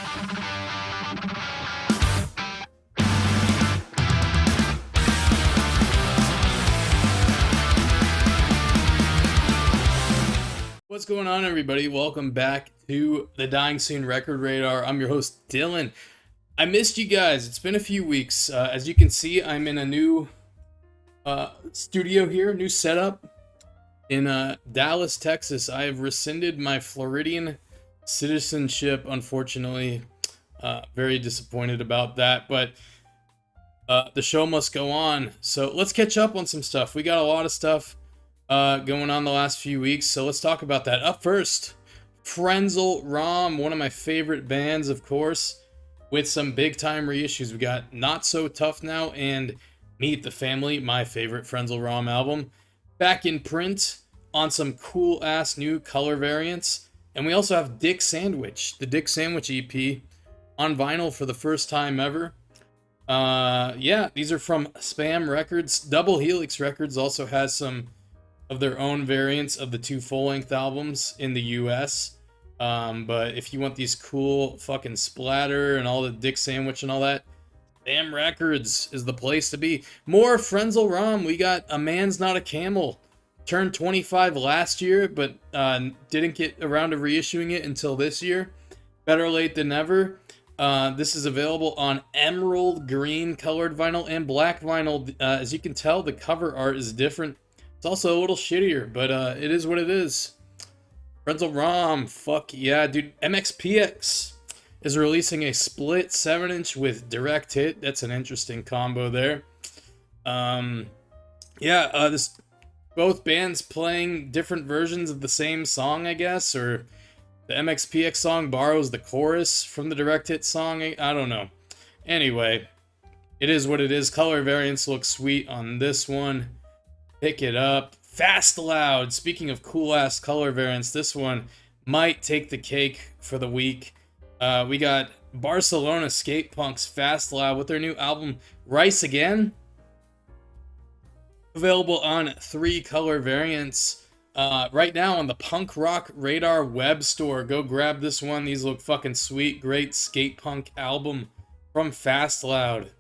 What's going on, everybody? Welcome back to the Dying Soon Record Radar. I'm your host, Dylan. I missed you guys. It's been a few weeks. As you can see, I'm in a new studio here, new setup in Dallas, Texas. I have rescinded my Floridian citizenship, unfortunately. Very disappointed about that, but the show must go on. So let's catch up on some stuff. We got a lot of stuff going on the last few weeks, so let's talk about that. Up first, Frenzal, Rhomb, one of my favorite bands, of course, with some big time reissues. We got Not So Tough Now and Meet the Family, my favorite Frenzal Rhomb album, back in print on some cool ass new color variants. And we also have Dick Sandwich, the Dick Sandwich EP, on vinyl for the first time ever. Yeah, these are from Spam Records. Double Helix Records also has some of their own variants of the two full-length albums in the US. But if you want these cool fucking splatter and all the Dick Sandwich and all that, Spam Records is the place to be. More Frenzal Rhomb. We got A Man's Not a Camel. Turned 25 last year, but didn't get around to reissuing it until this year. Better late than never. This is available on emerald green colored vinyl and black vinyl. As you can tell, the cover art is different. It's also a little shittier, but it is what it is. Frenzal Rhomb, fuck yeah, dude. MxPx is releasing a split 7-inch with direct hit. That's an interesting combo there. This both bands playing different versions of the same song, I guess, or the MxPx song borrows the chorus from the direct hit song. I don't know. Anyway, it is what it is. Color variants look sweet on this one. Pick it up. Fast Loud. Speaking of cool ass color variants, this one might take the cake for the week. We got Barcelona Skate Punk's Fast Loud with their new album Rice Again. Available on 3 color variants right now on the Punk Rock Radar web store. Go grab this one. These look fucking sweet. Great skate punk album from Fast Loud.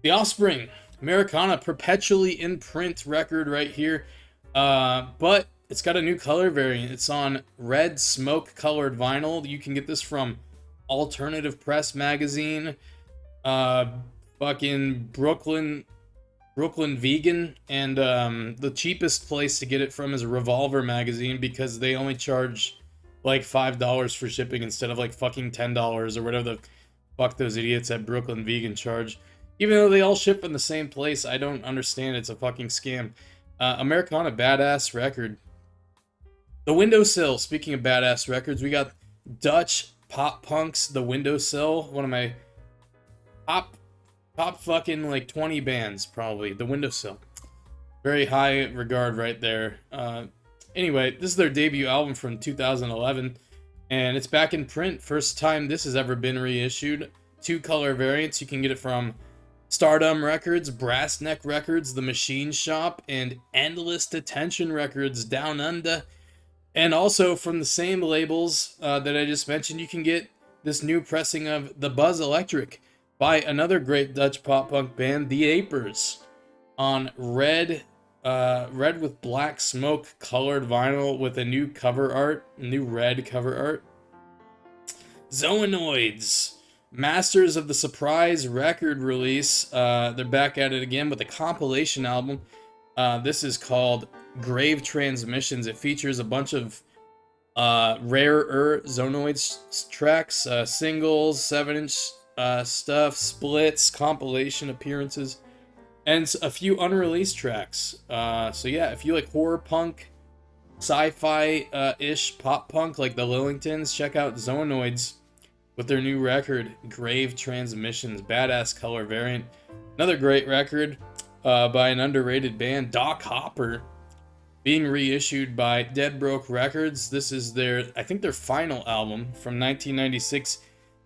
The Offspring Americana, perpetually in print record right here, but it's got a new color variant. It's on red smoke colored vinyl. You can get this from Alternative Press magazine, fucking Brooklyn Vegan, and the cheapest place to get it from is Revolver magazine, because they only charge like $5 for shipping instead of like fucking $10 or whatever the fuck those idiots at Brooklyn Vegan charge. Even though they all ship from the same place, I don't understand. It's a fucking scam. Americana, badass record. The Windowsill, speaking of badass records, we got Dutch pop punks, The Windowsill, one of my top fucking like 20 bands, probably. The Windowsill. Very high regard right there. Anyway, this is their debut album from 2011, and it's back in print. First time this has ever been reissued. 2 color variants. You can get it from Stardom Records, Brass Neck Records, The Machine Shop, and Endless Detention Records Down Under. And also from the same labels that I just mentioned, you can get this new pressing of The Buzz Electric by another great Dutch pop punk band, The Apers, on red with black smoke colored vinyl with a new cover art, new red cover art. Zoanoids, Masters of the Surprise record release. They're back at it again with a compilation album. This is called Grave Transmissions. It features a bunch of rarer Zoanoids tracks, singles, 7-inch stuff, splits, compilation appearances, and a few unreleased tracks. So yeah, if you like horror punk, sci-fi-ish pop punk like the Lillingtons, check out Zoanoids with their new record, Grave Transmissions. Badass color variant. Another great record by an underrated band, Doc Hopper, being reissued by Dead Broke Records. This is their, I think, their final album from 1996.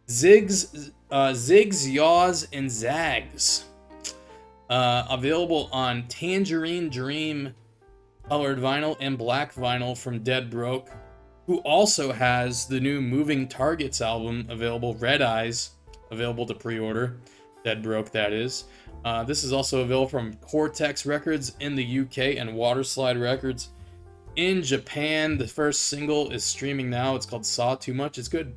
Zigs, Yaws, and Zags. Available on Tangerine Dream colored vinyl and black vinyl from Dead Broke. who also has the new Moving Targets album available, Red Eyes, available to pre-order. Dead Broke, that is. This is also available from Cortex Records in the UK and Waterslide Records in Japan. The first single is streaming now. It's called Saw Too Much. It's good.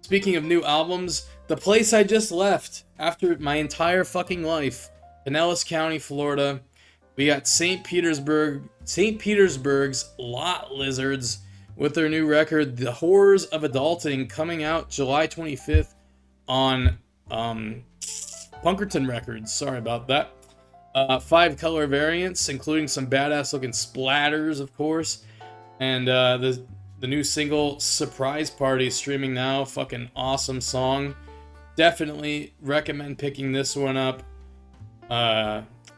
Speaking of new albums, the place I just left after my entire fucking life, Pinellas County, Florida. We got St. Petersburg's Lot Lizards with their new record, The Horrors of Adulting, coming out July 25th on Punkerton Records. Sorry about that. 5 color variants, including some badass looking splatters, of course. And the new single, Surprise Party, streaming now. Fucking awesome song. Definitely recommend picking this one up.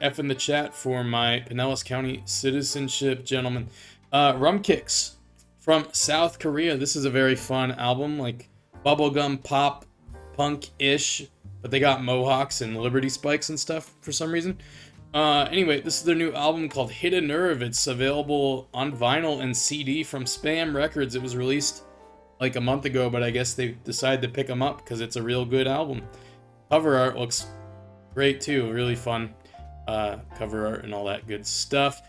F in the chat for my Pinellas County citizenship, gentlemen. Rhomb from South Korea. This is a very fun album, like bubblegum pop punk-ish, but they got mohawks and Liberty spikes and stuff for some reason. Anyway, this is their new album called Hit a Nerve. It's available on vinyl and CD from Spam Records. It was released like a month ago, but I guess they decided to pick them up because it's a real good album. Cover art looks great too, really fun. Cover art and all that good stuff.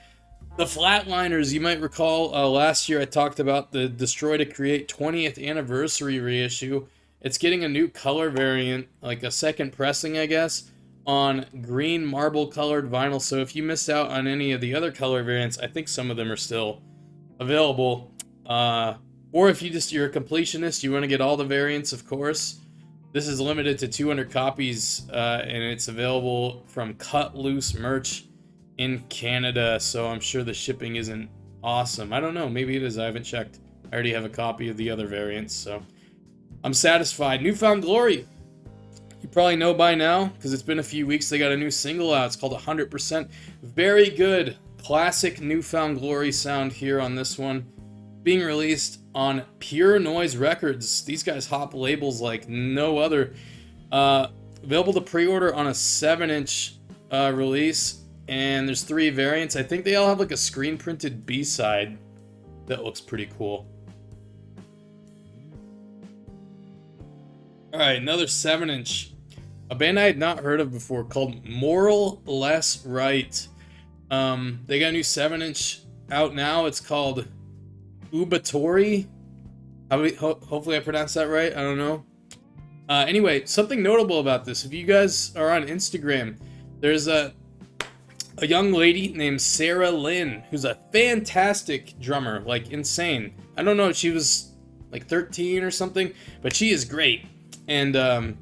The Flatliners, you might recall last year I talked about the Destroy to Create 20th anniversary reissue. It's getting a new color variant, like a second pressing, I guess, on green marble colored vinyl. So if you missed out on any of the other color variants, I think some of them are still available. Or if you're a completionist, you want to get all the variants, of course. This is limited to 200 copies, and it's available from Cut Loose Merch in Canada, so I'm sure the shipping isn't awesome. I don't know, maybe it is, I haven't checked. I already have a copy of the other variants, so I'm satisfied. Newfound Glory. You probably know by now, because it's been a few weeks, they got a new single out. It's called 100%. Very good. Classic Newfound Glory sound here on this one. Being released on Pure Noise Records. These guys hop labels like no other. Available to pre-order on a 7-inch release, and there's 3 variants. I think they all have like a screen printed B-side that looks pretty cool. Alright, another 7-inch. A band I had not heard of before called Moral Less Right. They got a new 7-inch out now. It's called Ubatori. Hopefully I pronounced that right. I don't know. Anyway, something notable about this. If you guys are on Instagram, there's a young lady named Sarah Lynn, who's a fantastic drummer, like insane. I don't know if she was like 13 or something, but she is great. And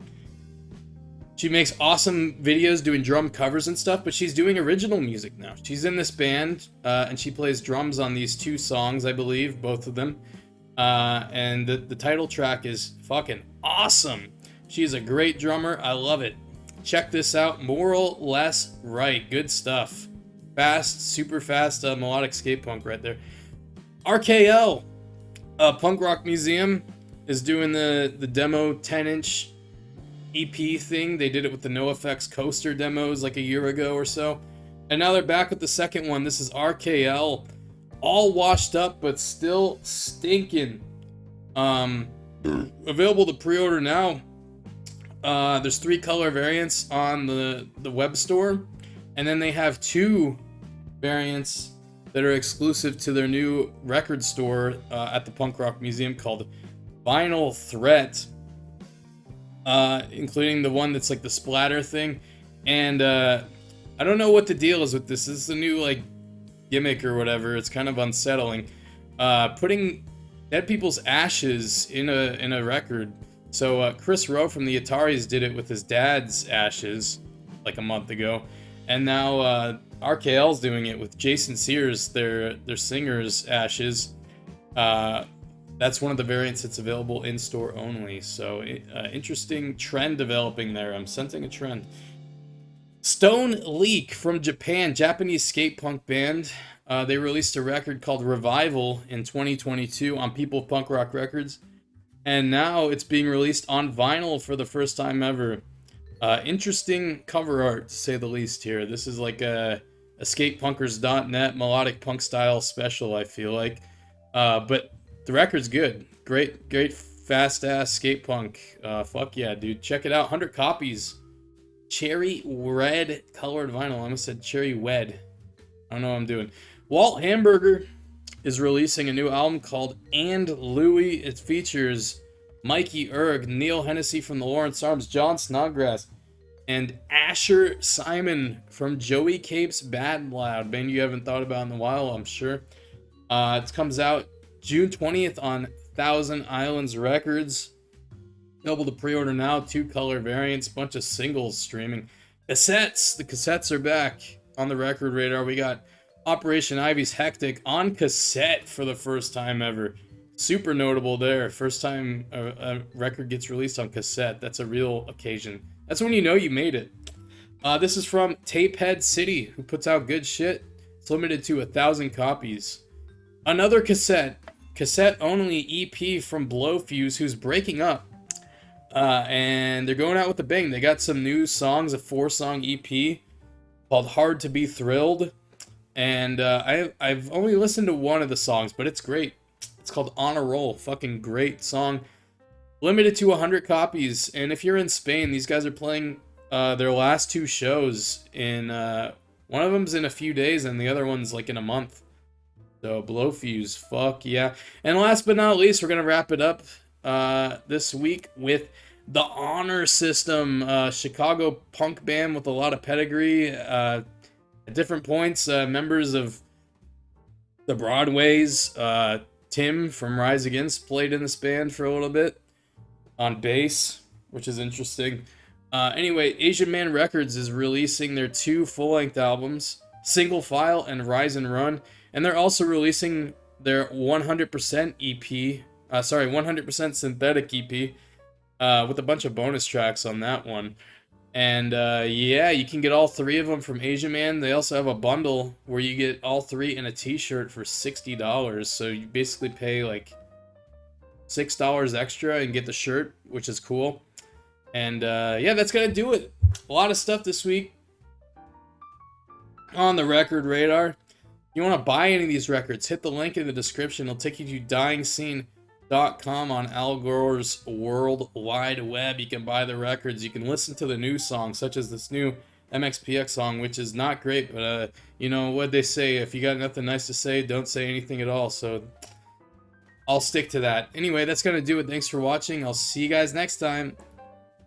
she makes awesome videos doing drum covers and stuff, but she's doing original music now. She's in this band, and she plays drums on these 2 songs, I believe, both of them. And the title track is fucking awesome. She's a great drummer. I love it. Check this out. Moral Less Right. Good stuff. Fast, super fast melodic skate punk right there. RKL, Punk Rock Museum, is doing the demo 10-inch EP thing. They did it with the NoFX Coaster demos like a year ago or so. And now they're back with the second one. This is RKL. All washed up, but still stinking. Available to pre-order now. There's 3 color variants on the web store. And then they have 2 variants that are exclusive to their new record store at the Punk Rock Museum called Vinyl Threat. Including the one that's like the splatter thing. And I don't know what the deal is with this. This is a new like gimmick or whatever. It's kind of unsettling. Putting dead people's ashes in a record. So Chris Rowe from the Ataris did it with his dad's ashes like a month ago. And now RKL's doing it with Jason Sears, their singer's ashes. That's one of the variants that's available in-store only. So, interesting trend developing there. I'm sensing a trend. Stone Leak from Japan, Japanese skate punk band. They released a record called Revival in 2022 on People Punk Rock Records. And now it's being released on vinyl for the first time ever. Interesting cover art, to say the least here. This is like a skatepunkers.net melodic punk style special, I feel like. But the record's good. Great fast ass skate punk. Fuck yeah, dude. Check it out. 100 copies. Cherry red colored vinyl. I almost said cherry wed. I don't know what I'm doing. Walt Hamburger is releasing a new album called And Louie. It features Mikey Erg, Neil Hennessy from the Lawrence Arms, John Snodgrass, and Asher Simon from Joey Cape's Bad Loud, band you haven't thought about in a while, I'm sure. It comes out June 20th on Thousand Islands Records. Available to pre-order now, 2 color variants, bunch of singles streaming. Cassettes, the cassettes are back on the record radar. We got Operation Ivy's Hectic on cassette for the first time ever. Super notable there. First time a record gets released on cassette. That's a real occasion. That's when you know you made it. This is from Tapehead City, who puts out good shit. It's limited to 1,000 copies. Another cassette only EP from Blowfuse, who's breaking up. And they're going out with a bang. They got some new songs, a 4-song EP called Hard to Be Thrilled. And I've only listened to one of the songs, but it's great. It's called On a Roll. Fucking great song. Limited to 100 copies. And if you're in Spain, these guys are playing their last 2 shows in... one of them's in a few days, and the other one's like in a month. So, Blowfuse, fuck yeah. And last but not least, we're going to wrap it up this week with The Honor System, Chicago punk band with a lot of pedigree. At different points, members of the Broadways, Tim from Rise Against played in this band for a little bit on bass, which is interesting. Anyway, Asian Man Records is releasing their 2 full-length albums, Single File and Rise and Run, and they're also releasing their 100% EP, 100% synthetic EP, with a bunch of bonus tracks on that one. And yeah, you can get all 3 of them from Asian Man. They also have a bundle where you get all 3 in a t-shirt for $60. So you basically pay like $6 extra and get the shirt, which is cool. And yeah, that's gonna do it. A lot of stuff this week on the record radar. If you want to buy any of these records, hit the link in the description. It'll take you to DyingScene.com on Al Gore's World Wide Web. You can buy the records. You can listen to the new songs, such as this new MxPx song, which is not great, but you know what they say, if you got nothing nice to say, don't say anything at all. So I'll stick to that. Anyway, that's gonna do it. Thanks for watching. I'll see you guys next time.